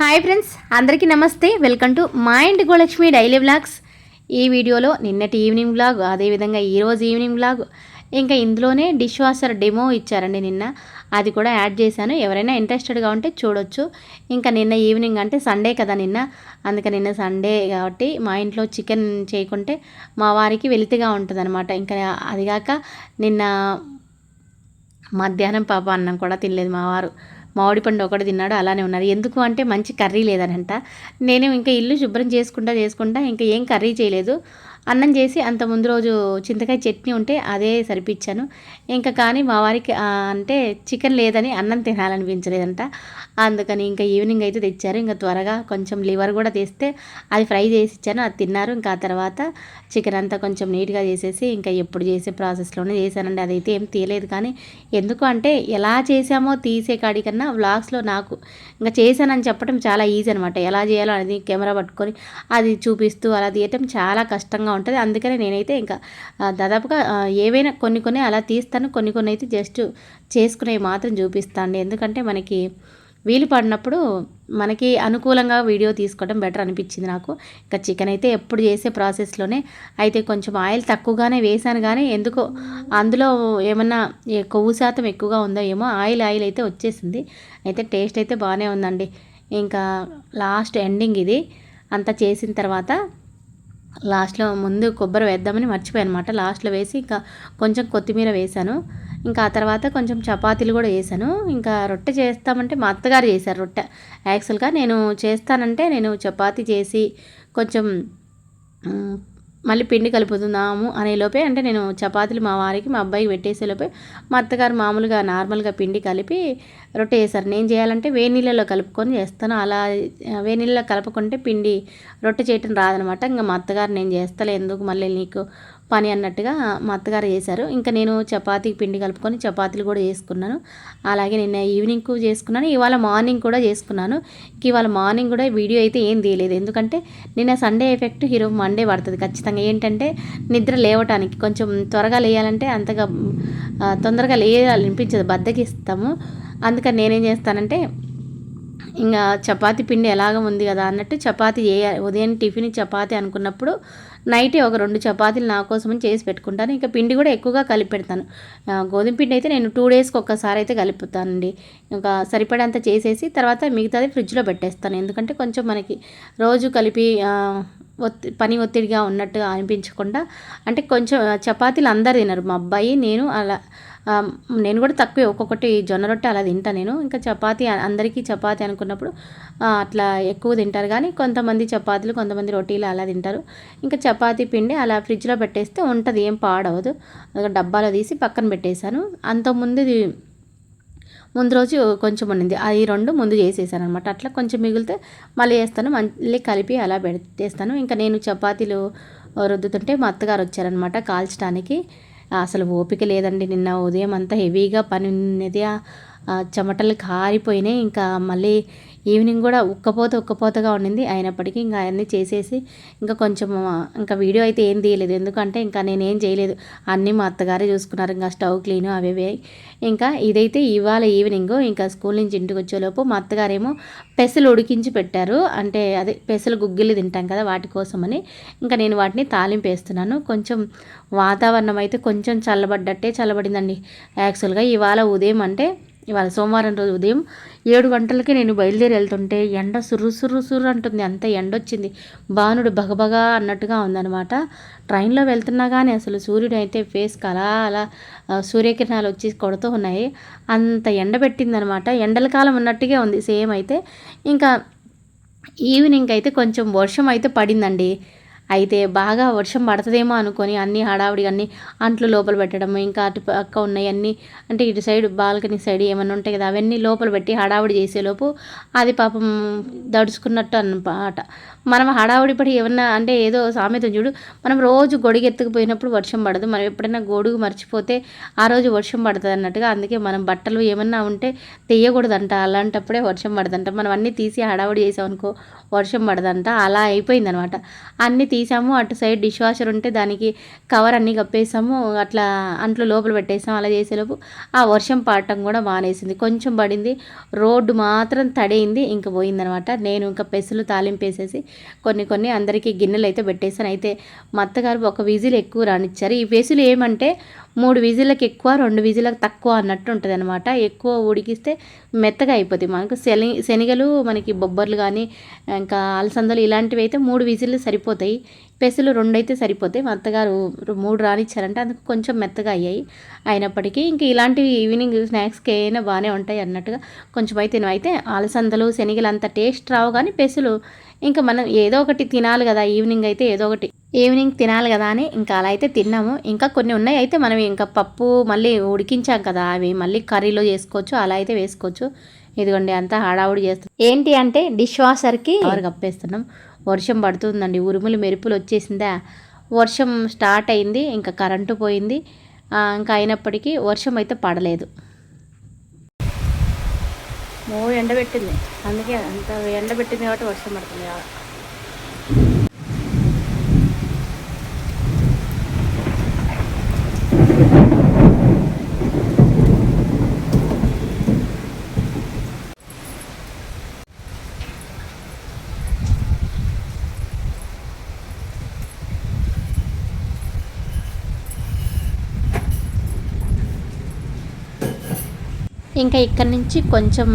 Hi friends, అందరికీ నమస్తే. Welcome to మా ఇంటి గోలక్ష్మి డైలీ వ్లాగ్స్. ఈ వీడియోలో నిన్నటి ఈవినింగ్ వ్లాగ్, అదేవిధంగా ఈరోజు ఈవినింగ్ వ్లాగ్, ఇంకా ఇందులోనే డిష్ వాషర్ డెమో ఇచ్చారండి నిన్న, అది కూడా యాడ్ చేశాను. ఎవరైనా ఇంట్రెస్టెడ్గా ఉంటే చూడొచ్చు. ఇంకా నిన్న ఈవినింగ్ అంటే సండే కదా నిన్న, అందుకే నిన్న సండే కాబట్టి మా ఇంట్లో చికెన్ చేయకుంటే మా వారికి వెలితిగా ఉంటుంది అనమాట. ఇంకా అదిగాక నిన్న మధ్యాహ్నం పాప అన్నం కూడా తినలేదు మా వారు. మామిడి పండు ఒకటి తిన్నాడు, అలానే ఉన్నారు. ఎందుకు అంటే మంచి కర్రీ లేదనంట. నేను ఇంకా ఇల్లు శుభ్రం చేసుకుంటా ఇంకా ఏం కర్రీ చేయలేదు. అన్నం చేసి అంత ముందు రోజు చింతకాయ చట్నీ ఉంటే అదే సరిపించాను. ఇంకా కానీ మా వారికి అంటే చికెన్ లేదని అన్నం తినాలనిపించలేదంట. అందుకని ఇంకా ఈవినింగ్ అయితే తెచ్చారు. ఇంకా త్వరగా కొంచెం లివర్ కూడా తెస్తే అది ఫ్రై చేసి ఇచ్చాను, అది తిన్నారు. ఇంకా ఆ తర్వాత చికెన్ అంతా కొంచెం నీట్గా చేసేసి ఇంకా ఎప్పుడు చేసే ప్రాసెస్లోనే చేశానండి. అదైతే ఏం తీయలేదు. కానీ ఎందుకు అంటే ఎలా చేసామో తీసే కాడికన్నా వ్లాగ్స్లో నాకు ఇంకా చేశానని చెప్పడం చాలా ఈజీ అనమాట. ఎలా చేయాలో అనేది కెమెరా పట్టుకొని అది చూపిస్తూ అలా తీయటం చాలా కష్టంగా ఉంటుంది. అందుకనే నేనైతే ఇంకా దాదాపుగా ఏవైనా కొన్ని అలా తీస్తాను, కొన్ని అయితే జస్ట్ చేసుకునేవి మాత్రం చూపిస్తాను. ఎందుకంటే మనకి వీలు పడినప్పుడు మనకి అనుకూలంగా వీడియో తీసుకోవడం బెటర్ అనిపించింది నాకు. ఇంకా చికెన్ అయితే ఎప్పుడు చేసే ప్రాసెస్లోనే అయితే కొంచెం ఆయిల్ తక్కువగానే వేసాను. కానీ ఎందుకో అందులో ఏమన్నా కొవ్వు శాతం ఎక్కువగా ఉందో ఏమో, ఆయిల్ అయితే వచ్చేసింది. అయితే టేస్ట్ అయితే బాగానే ఉందండి. ఇంకా లాస్ట్ ఎండింగ్ ఇది అంతా చేసిన తర్వాత లాస్ట్లో ముందు కొబ్బరి వేద్దామని మర్చిపోయాను అనమాట. లాస్ట్లో వేసి ఇంకా కొంచెం కొత్తిమీర వేశాను. ఇంకా ఆ తర్వాత కొంచెం చపాతీలు కూడా వేసాను. ఇంకా రొట్టె చేస్తామంటే మా అత్తగారు చేశారు రొట్టె. యాక్చువల్గా నేను చేస్తానంటే నేను చపాతీ చేసి కొంచెం మళ్ళీ పిండి కలుపుతున్నాము అనేలోపే, అంటే నేను చపాతీలు మా వారికి మా అబ్బాయికి పెట్టేసేలోపే మా అత్తగారు మామూలుగా నార్మల్గా పిండి కలిపి రొట్టె చేశారు. నేను చేయాలంటే వేడి నీళ్ళలో కలుపుకొని చేస్తాను. అలా వేడి నీళ్ళలో కలుపుకుంటే పిండి రొట్టె చేయటం రాదనమాట. ఇంకా మా అత్తగారు నేను చేస్తలే ఎందుకు మళ్ళీ నీకు పని అన్నట్టుగా మా అత్తగారు చేశారు. ఇంకా నేను చపాతీకి పిండి కలుపుకొని చపాతీలు కూడా చేసుకున్నాను. అలాగే నిన్న ఈవినింగ్కు చేసుకున్నాను, ఇవాళ మార్నింగ్ కూడా చేసుకున్నాను. ఇవాళ మార్నింగ్ కూడా వీడియో అయితే ఏం తీయలేదు. ఎందుకంటే నిన్న సండే ఎఫెక్ట్ హీరో మండే పడుతుంది ఖచ్చితంగా. ఏంటంటే నిద్ర లేవటానికి కొంచెం త్వరగా లేయాలంటే అంతగా తొందరగా లేయాలనిపించదు, బద్దకిస్తాము. అందుకని నేనేం చేస్తానంటే ఇంకా చపాతీ పిండి ఎలాగ ఉంది కదా అన్నట్టు చపాతీ చేయాలి. ఉదయం టిఫిన్ చపాతీ అనుకున్నప్పుడు నైటే ఒక 2 చపాతీలు నా కోసమని చేసి పెట్టుకుంటాను. ఇంకా పిండి కూడా ఎక్కువగా కలిపి పెడతాను. గోధుమ పిండి అయితే నేను 2 డేస్కి ఒక్కసారి అయితే కలుపుతానండి. ఇంకా సరిపడంత చేసేసి తర్వాత మిగతాది ఫ్రిడ్జ్లో పెట్టేస్తాను. ఎందుకంటే కొంచెం మనకి రోజు కలిపి పని ఒత్తిడిగా ఉన్నట్టుగా అనిపించకుండా, అంటే కొంచెం చపాతీలు అందరు తినరు, మా అబ్బాయి నేను అలా నేను కూడా తక్కువే, ఒక్కొక్కటి జొన్న రొట్టె అలా తింటా నేను. ఇంకా చపాతీ అందరికీ చపాతీ అనుకున్నప్పుడు అట్లా ఎక్కువ తింటారు. కానీ కొంతమంది చపాతీలు కొంతమంది రొటీలు అలా తింటారు. ఇంకా చపాతీ పిండి అలా ఫ్రిడ్జ్లో పెట్టేస్తే ఉంటుంది, ఏం పాడవదు. డబ్బాలో తీసి పక్కన పెట్టేశాను. ముందు రోజు కొంచెం ఉండింది, అది 2 ముందు చేసేసాను అనమాట. అట్లా కొంచెం మిగిలితే మళ్ళీ వేస్తాను, మళ్ళీ కలిపి అలా పెట్టేస్తాను. ఇంకా నేను చపాతీలు రుద్దుతుంటే మా అత్తగారు వచ్చారనమాట కాల్చడానికి. అసలు ఓపిక లేదండి. నిన్న ఉదయం అంతా హెవీగా పని ఉన్నది, చెమటలు కారిపోయినాయి. ఇంకా మళ్ళీ ఈవినింగ్ కూడా ఉక్కపోతగా ఉండింది. అయినప్పటికీ ఇంకా అవన్నీ చేసేసి ఇంకా కొంచెం ఇంకా వీడియో అయితే ఏం తీయలేదు. ఎందుకంటే ఇంకా నేనేం చేయలేదు, అన్నీ మా అత్తగారే చూసుకున్నారు. ఇంకా స్టవ్ క్లీను అవి. ఇంకా ఇదైతే ఇవాళ ఈవినింగ్ ఇంకా స్కూల్ నుంచి ఇంటికి వచ్చేలోపు మా అత్తగారేమో పెసలు ఉడికించి పెట్టారు. అంటే అదే పెసలు గుగ్గిళ్ళు తింటాం కదా వాటి కోసమని ఇంకా నేను వాటిని తాలింపు వేస్తున్నాను. కొంచెం వాతావరణం అయితే కొంచెం చల్లబడిందండి. యాక్చువల్గా ఇవాళ సోమవారం రోజు ఉదయం 7 గంటలకి నేను బయలుదేరి వెళ్తుంటే ఎండ సుర్రు అంటుంది. అంత ఎండ వచ్చింది, బాణుడు బగబగా అన్నట్టుగా ఉందన్నమాట. ట్రైన్లో వెళ్తున్నా కానీ అసలు సూర్యుడు అయితే ఫేస్కి అలా సూర్యకిరణాలు వచ్చి కొడుతూ ఉన్నాయి. అంత ఎండ పెట్టిందనమాట. ఎండల కాలం ఉన్నట్టుగా ఉంది సేమ్. అయితే ఇంకా ఈవినింగ్ అయితే కొంచెం వర్షం అయితే పడిందండి. అయితే బాగా వర్షం పడుతుందేమో అనుకొని అన్నీ హడావిడిగా అన్నీ అంట్లు లోపల పెట్టడం, ఇంకా అటు పక్క ఉన్నాయి అన్నీ, అంటే ఇటు సైడ్ బాల్కనీ సైడ్ ఏమన్నా ఉంటాయి కదా అవన్నీ లోపల పెట్టి హడావిడి చేసేలోపు అది పాపం దడుచుకున్నట్టు అన్నమాట. మనం హడావిడి పడి ఏమన్నా అంటే ఏదో సామెత చూడు, మనం రోజు గొడుగు ఎత్తుకుపోయినప్పుడు వర్షం పడదు, మనం ఎప్పుడైనా గొడుగు మర్చిపోతే ఆ రోజు వర్షం పడుతుంది అన్నట్టుగా. అందుకే మనం బట్టలు ఏమన్నా ఉంటే తీయకూడదంట, అలాంటప్పుడే వర్షం పడదంట. మనం అన్నీ తీసి హడావిడి చేసామనుకో వర్షం పడదంట. అలా అయిపోయిందనమాట. అన్నీ తీసాము, అటు సైడ్ డిష్ వాషర్ ఉంటే దానికి కవర్ అన్నీ కప్పేసాము, అట్లా అంట్లు లోపల పెట్టేసాము. అలా చేసేలోపు ఆ వర్షం పడటం కూడా మానేసింది. కొంచెం పడింది, రోడ్డు మాత్రం తడైంది, ఇంకా పోయిందనమాట. నేను ఇంకా పెసలు తాలింపేసేసి కొన్ని అందరికీ గిన్నెలు అయితే పెట్టేసాను. అయితే మా అత్తగారు ఒక విజిల్ ఎక్కువ రానిచ్చారు. ఈ పెసులు ఏమంటే 3 విజిల్లకు ఎక్కువ 2 విజిల్లకు తక్కువ అన్నట్టు ఉంటుంది అనమాట. ఎక్కువ ఉడికిస్తే మెత్తగా అయిపోతాయి. మనకు శనగలు మనకి బొబ్బర్లు కానీ ఇంకా అలసందలు ఇలాంటివి అయితే 3 విజిల్లు సరిపోతాయి. పెసలు 2 అయితే సరిపోతాయి. మా అత్తగారు 3 రానిచ్చారంటే అందుకు కొంచెం మెత్తగా అయ్యాయి. అయినప్పటికీ ఇంక ఇలాంటివి ఈవినింగ్ స్నాక్స్కి అయినా బాగానే ఉంటాయి అన్నట్టుగా కొంచెం అయితే అలసందలు శనగలు అంత టేస్ట్ రావు, కానీ పెసలు ఇంకా మనం ఏదో ఒకటి తినాలి కదా, ఈవినింగ్ అయితే ఏదో ఒకటి ఈవినింగ్ తినాలి కదా అని ఇంకా అలా అయితే తిన్నాము. ఇంకా కొన్ని ఉన్నాయి, అయితే మనం ఇంకా పప్పు మళ్ళీ ఉడికించాం కదా, అవి మళ్ళీ కర్రీలో చేసుకోవచ్చు, అలా అయితే వేసుకోవచ్చు. ఇదిగోండి అంతా హడావుడి చేస్తాం. ఏంటి అంటే డిష్ వాషర్కి కవర్ కప్పేస్తున్నాం. వర్షం పడుతుందండి, ఉరుములు మెరుపులు వచ్చేసిందా, వర్షం స్టార్ట్ అయింది, ఇంకా కరెంటు పోయింది. ఇంకా అయినప్పటికీ వర్షం అయితే పడలేదు. ఎండబెట్టింది, అందుకే అంత ఎండబెట్టింది కాబట్టి వర్షం పడుతుంది. ఇంకా ఇక్కడి నుంచి కొంచెం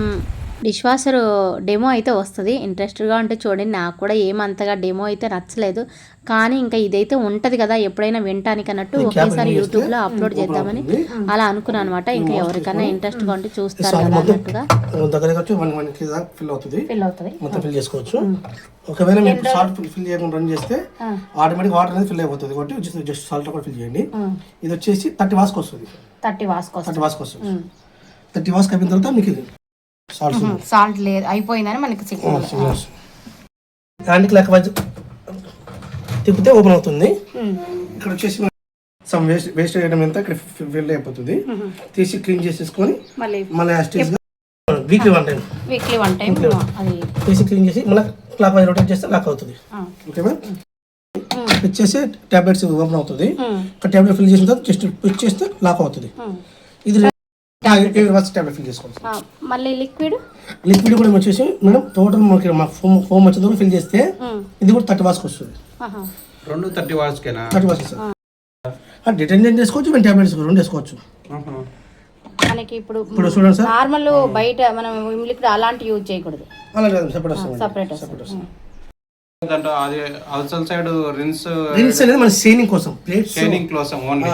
డిష్ వాషర్ డెమో అయితే వస్తుంది. ఇంట్రెస్ట్గా ఉంటే చూడండి. నాకు కూడా ఏమంతగా డెమో అయితే నచ్చలేదు, కానీ ఇంకా ఇదైతే ఉంటుంది కదా ఎప్పుడైనా వినటానికి అన్నట్టు ఒకేసారి యూట్యూబ్లో అప్లోడ్ చేద్దామని అలా అనుకున్నాను అనమాట. ఇంకా ఎవరికైనా ఇంట్రెస్ట్గా ఉంటే చూస్తారు కదా అన్నట్టుగా. ఫిల్ చేసుకోవచ్చు. ఒకవేళ మీకు సాల్ట్ ఫిల్ చేయకుండా రన్ చేస్తే ఆటోమేటిక్ వాటర్ అనేది ఫిల్ అయిపోతుంది కాబట్టి జస్ట్ సాల్ట్ కూడా ఫిల్ చేయండి. ఇది వచ్చేసి 30 వాస్కి వస్తుంది. 30 వాస్కి వస్తుంది. 30 వాస్కి అయిపోయిన తర్వాత మీకు ఇది సాల్ట్ లేదు అయిపోయిందని మనకి హ్యాండ్ క్లాక్ వైజ్ తిప్పితే ఓపెన్ అవుతుంది. ఇక్కడ వచ్చేసి సమ్ వేస్ట్ ఐటమ్ ఎంత ఇక్కడ ఫిల్ అయిపోతుంది. తీసి క్లీన్ చేసేసుకొని మళ్ళీ వీక్లీ వన్ టైం తీసి క్లీన్ చేసి మళ్ళీ క్లాక్ వైజ్ రొటేట్ చేస్తే లాక్ అవుతుంది. ఓకేనా, వచ్చేసి టాబ్లెట్స్ ఓపెన్ అవుతుంది. టాబ్లెట్ ఫిల్ చేసిన తర్వాత జస్ట్ పుష్ చేస్తే లాక్ అవుతుంది. ఇది టాబ్లెట్ ఫిల్ చేసుకోవాలి. మళ్ళీ లిక్విడ్ కూడా వచ్చేసి మేడం టోటల్ ఫోమ్ వచ్చేంత ఫిల్ చేస్తే ఇది కూడా 30 వాస్కి వస్తుంది. 30 వాస్కేనా? 30 వాస్కి సార్. డిటర్జెంట్ చేసుకోవచ్చు, మేము టాబ్లెట్స్ రెండు వేసుకోవచ్చు. మనకి ఇప్పుడు చూడండి సార్, నార్మల్ బయట మనం లిక్విడ్ అలాంటి యూజ్ చేయకూడదు. అలా లేదు, సెపరేట్ వస్తుంది. అది అవతల సైడ్ రిన్స్ అనేది మన షైనింగ్ కోసం, షైనింగ్ కోసం ఓన్లీ.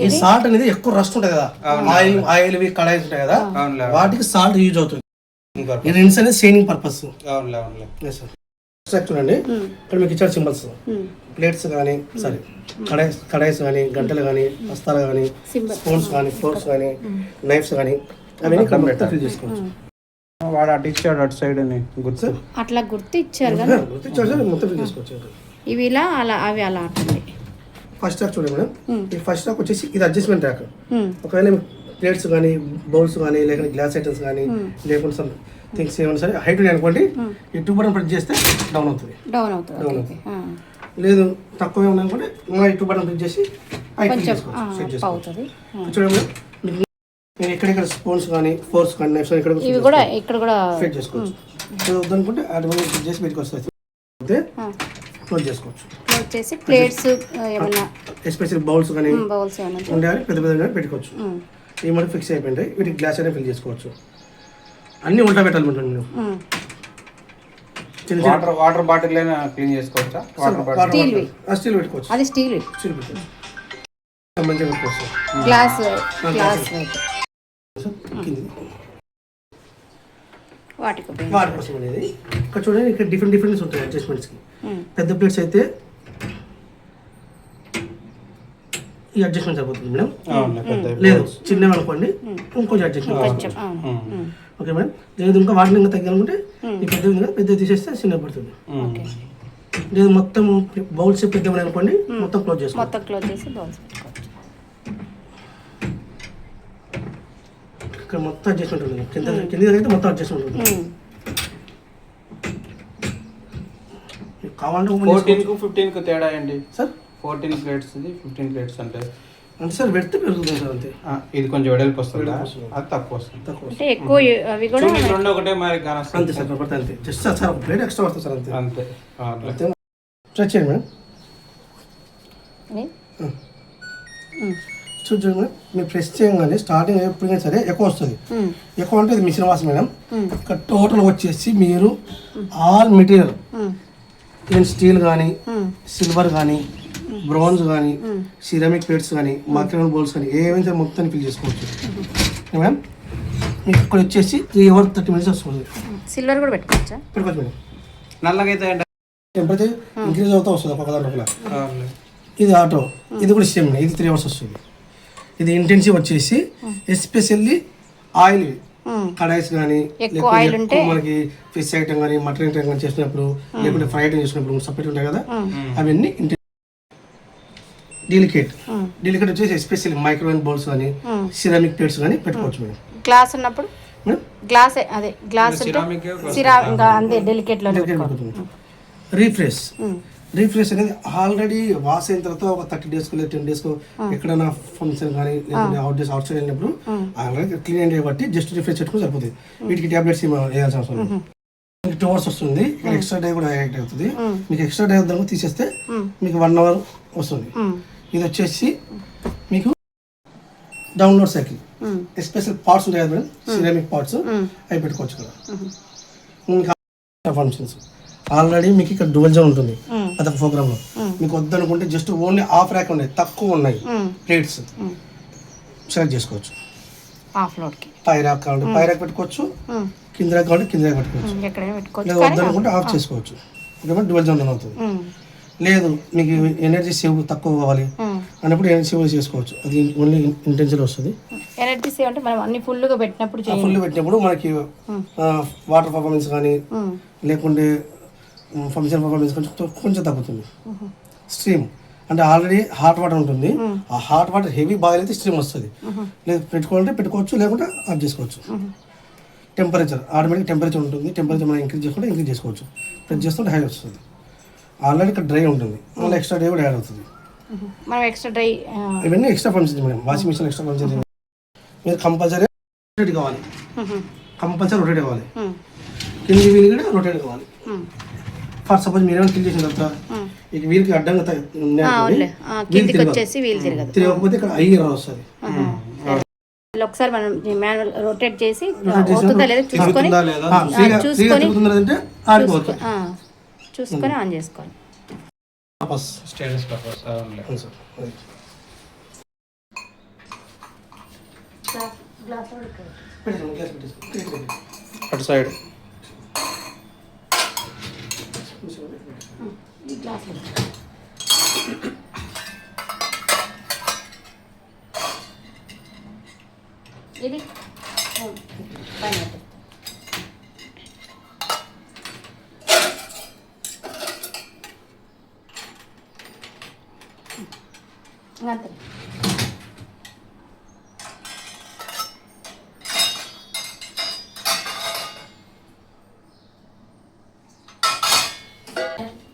ఈ సాల్ట్ అనేది ఎక్కువ రస్ట్ ఉంటుంది కదా, ఆయిల్ కడాయి ఉంటాయి కదా, వాటికి సాల్ట్ యూజ్ అవుతుంది. ఈ రిన్స్ అనేది షైనింగ్ పర్పస్. చూడండి ఇక్కడ మీకు ఇచ్చారు సింబల్స్. ప్లేట్స్ కానీ సారీ కడాయిస్ కానీ గంటలు కానీ హస్తాలు కానీ స్పూన్స్ కానీ ఫోర్క్స్ కానీ నైఫ్స్ కానీ అవన్నీ ఫిల్ చేసుకోవచ్చు. వాడు అటు ఇచ్చాడు అటు సైడ్ అని గుర్తు అట్లా గుర్తు ఇచ్చారు కదా, మొత్తం ఫిల్ చేసుకోవచ్చు. ఇవి ఇలా అలా అవి అలా ఉంటుంది. ఫస్ట్ ర్యాక్ చూడండి మేడం, ఈ ఫస్ట్ ర్యాక్ వచ్చేసి ఇది అడ్జస్ట్మెంట్ ర్యాక్. ఒకవేళ ప్లేట్స్ కానీ బౌల్స్ కానీ లేకపోతే గ్లాస్ ఐటమ్స్ కానీ లేకుంటే సమ్ థింగ్స్ ఏమైనా సరే హైట్ అనుకోండి, ఈ 2 బటన్ ప్రెస్ చేస్తే డౌన్ అవుతుంది. లేదు తక్కువ ఏమన్నా అనుకోండి ఈ 2 బటన్ ప్రెస్ చేసి సెట్ చేసుకోవచ్చు. చూడండి నేను ఎక్కడెక్కడ స్పూన్స్ కానీ ఫోర్క్స్ కానీ నైఫ్స్ ఇక్కడ కూడా ఫిట్ చేసుకోవచ్చు. వద్దనుకుంటే ఆటోమేటిక్ చేసి బయటకు వస్తుంది, క్లోజ్ చేసుకోవచ్చు. ప్లేట్స్ ఏమన్నా ఎస్పెషల్ బౌల్స్ కానీ ఉండాలి, పెద్ద పెద్ద పెట్టుకోవచ్చు. ఈ మనకి ఫిక్స్ అయిపోయింటాయి, వీటికి గ్లాస్ అయినా ఫిల్ చేసుకోవచ్చు. అన్ని ఉల్టా పెట్టాలి మీరు. వాటర్ బాటిల్ అయినా క్లీన్ చేసుకోవచ్చా? స్టీల్ పెట్టుకోవచ్చు. అది స్టీల్ పెట్టుకోవచ్చు, మంచిగా పెట్టుకోవచ్చు. గ్లాస్ వాటి కోసం అనేది ఇక్కడ చూడండి. ఇక్కడ డిఫరెంట్స్ ఉంటాయి అడ్జస్ట్మెంట్స్కి. పెద్ద ప్లేట్స్ అయితే ఈ అడ్జస్ట్మెంట్ సరిపోతుంది మేడం. లేదు చిన్నవి అనుకోండి ఇంకొంచెం అడ్జస్ట్మెంట్. Okay madam. లేదు ఇంకా వాటిని ఇంకా తగ్గాలనుకుంటే ఈ పెద్దవి తీసేస్తే చిన్న పడుతుంది. లేదు మొత్తం బౌల్స్ పెద్దవి అనుకోండి మొత్తం క్లోజ్ చేసి ఇక్కడ మొత్తం అడ్జస్ట్మెంట్ ఉంటుంది. కింద అయితే మొత్తం అడ్జస్ట్మెంట్ ఉంటుంది. కావాలంటే open 14 కు 15 కు తేడా అండి. సార్ 14 ప్లేట్స్ 15 ప్లేట్స్ అంటే అంటే సార్ పెడితే పెరుగుతుంది సార్ అంతే. ఇది కొంచెం వెడల్పు వస్తుందా, వెడల్పు వస్తుంది. అది తక్కువ వస్తుంది. తక్కువ అంటే ఎక్కువ అవి కూడా చూడండి, రెండు ఒకటే మరి అంతే కానొస్తుంది. సార్ పడితే అంతే. జస్ట్ సార్ ఒక ప్లేట్ ఎక్స్ట్రా వస్తుంది సార్ అంతే. అంతే అంతే స్ట్రెచ్ చేయండి మేడం. చూడండి మేడం, మీరు ప్రెస్ చేయగానే స్టార్టింగ్ ఎప్పుడైనా సరే ఎక్కువ వస్తుంది. ఎక్కువ అంటే ఇది మిషన్ వాష్ మేడం. ఇక్కడ టోటల్ వచ్చేసి మీరు ఆల్ మెటీరియల్ ఈవెన్ స్టీల్ కానీ సిల్వర్ కానీ బ్రాంజ్ కానీ సిరామిక్ ప్లేట్స్ కానీ మక్రోన్ బౌల్స్ కానీ ఏవైతే మొత్తాన్ని ఫిల్ చేసుకోవచ్చు మేడం. మీకు ఇక్కడ వచ్చేసి 3 hours 30 minutes వస్తుంది. సిల్వర్ కూడా పెట్టుకోవచ్చా? పెట్టుకోవచ్చు మేడం. నల్లగైతే టెంపరేచర్ ఇంక్రీజ్ అవుతూ వస్తుంది ఒక్కొక్క దాంట్లో. ఇది ఆటో, ఇది కూడా సేమ్. ఇది 3 hours వస్తుంది. ఇది ఇంటెన్సివ్ వచ్చేసి ఎస్పెషల్లీ ఆయిల్ కడాయిస్ కానీ లేకపోతే మనకి ఫిష్ ఐటమ్ కానీ మటన్ ఐటమ్ కానీ చేసినప్పుడు లేకుంటే ఫ్రై ఐటమ్ చేసినప్పుడు సపరేట్ ఉంటాయి కదా, అవన్నీ డెలికేట్ వచ్చేసి ఎస్పెషల్లీ మైక్రోవేవ్ బౌల్స్ కానీ సిరామిక్ ప్లేట్స్ కానీ పెట్టుకోవచ్చు మేడం. గ్లాస్ ఉన్నప్పుడు గ్లాస్ అదే గ్లాస్ అంతే డెలికేట్ లో. రీఫ్రెష్ అనేది ఆల్రెడీ వాష్ అయిన తర్వాత ఒక 30 days 10 days ఎక్కడైనా ఫంక్షన్ కానీ లేకపోతే అవుట్ సైడ్ వెళ్ళినప్పుడు ఆల్రెడీ క్లీన్ అయ్యి బట్టి జస్ట్ రిఫ్రెష్ పెట్టుకుని సరిపోతుంది. వీటికి టాబ్లెట్స్ వేయాల్సిన అవసరం లేదు. మీకు 2 hours వస్తుంది. ఇక్కడ ఎక్స్ట్రా డే కూడా యాక్ట్ అవుతుంది. మీకు ఎక్స్ట్రా డే వద్ద తీసేస్తే మీకు 1 hour వస్తుంది. ఇది వచ్చేసి మీకు డౌన్లోడ్ సైకిల్ ఎస్పెషల్ పార్ట్స్ ఉంటాయి కదా మేడం, సిరామిక్ పార్ట్స్ అవి పెట్టుకోవచ్చు కదా. ఫంక్షన్స్ ఆల్రెడీ మీకు ఇక్కడ డ్యువల్ జోన్ ఉంటుంది అదొక ప్రోగ్రామ్ లో. మీకు వద్దనుకుంటే జస్ట్ ఓన్లీ హాఫ్ ర్యాక్ ఉన్నాయి, తక్కువ ఉన్నాయి ప్లేట్స్ సెలెక్ట్ చేసుకోవచ్చు. పై ర్యాక్ కావాలంటే పై ర్యాక్ పెట్టుకోవచ్చు, కింద ర్యాక్ కావాలంటే కింద ర్యాక్ పెట్టుకోవచ్చు. లేదా వద్దనుకుంటే ఆఫ్ చేసుకోవచ్చు. డ్యువల్ జోన్ అవుతుంది. లేదు మీకు ఎనర్జీ సేవ్ తక్కువ కావాలి అన్నప్పుడు ఎనర్జీ సేవ్ చేసుకోవచ్చు. అది ఓన్లీ ఇంటెన్షన్ వస్తుంది. ఎనర్జీ సేవ్ అంటే మనం అన్ని ఫుల్గా పెట్టినప్పుడు మనకి వాటర్ పర్ఫార్మెన్స్ కానీ లేకుంటే ఫంక్షన్ పర్ఫార్మెన్స్ కొంచెం తగ్గుతుంది. స్ట్రీమ్ అంటే ఆల్రెడీ హాట్ వాటర్ ఉంటుంది. ఆ హాట్ వాటర్ హెవీ బాయిల్ అయితే స్ట్రీమ్ వస్తుంది. లేదు పెట్టుకోవాలంటే పెట్టుకోవచ్చు, లేకుంటే ఆఫ్ చేసుకోవచ్చు. టెంపరేచర్ ఆటోమేటిక్ టెంపరేచర్ ఉంటుంది. టెంపరేచర్ మనం ఇంక్రీజ్ చేసుకుంటే ఇంక్రీజ్ చేసుకోవచ్చు. ప్రెస్ చేస్తుంటే హై వస్తుంది. ఆల్రెడీ ఇక్కడ డ్రై ఉంటుంది, మళ్ళీ ఎక్స్ట్రా డ్రై కూడా యాడ్ అవుతుంది. ఇవన్నీ extra functions madam. Washing machine extra functions. మీరు కంపల్సరీ రొటేట్ కావాలి, రొటేట్ కావాలి. కింది వీల్ కూడా రొటేట్ కావాలి. ఫర్ సపోజ్ మీరు ఏమైనా క్లీన్ చేసిన తర్వాత ఇక వీల్కి అడ్డంగా తిరగకపోతే ఇక్కడ ఐ ఎర్రర్ వస్తుంది. ఒకసారి మనం మాన్యువల్ రొటేట్ చేసి చూసుకొని ఆన్ చేసుకోవాలి. అటు సైడ్ ఇది పైన అంతే.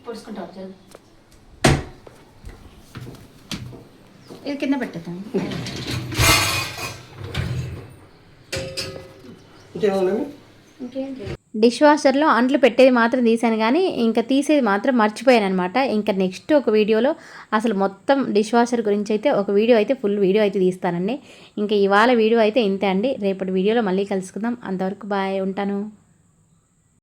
పొడుచుకుంటావు ఇది కింద పెట్టేద్దాం. డిష్ వాషర్లో అంట్లు పెట్టేది మాత్రం తీసాను, కానీ ఇంకా తీసేది మాత్రం మర్చిపోయాను అనమాట. ఇంకా నెక్స్ట్ ఒక వీడియోలో అసలు మొత్తం డిష్ వాషర్ గురించి అయితే ఒక వీడియో అయితే ఫుల్ వీడియో అయితే తీస్తానండి. ఇంకా ఇవాళ వీడియో అయితే ఇంతే అండి. రేపటి వీడియోలో మళ్ళీ కలుసుకుందాం. అంతవరకు బాయ్, ఉంటాను.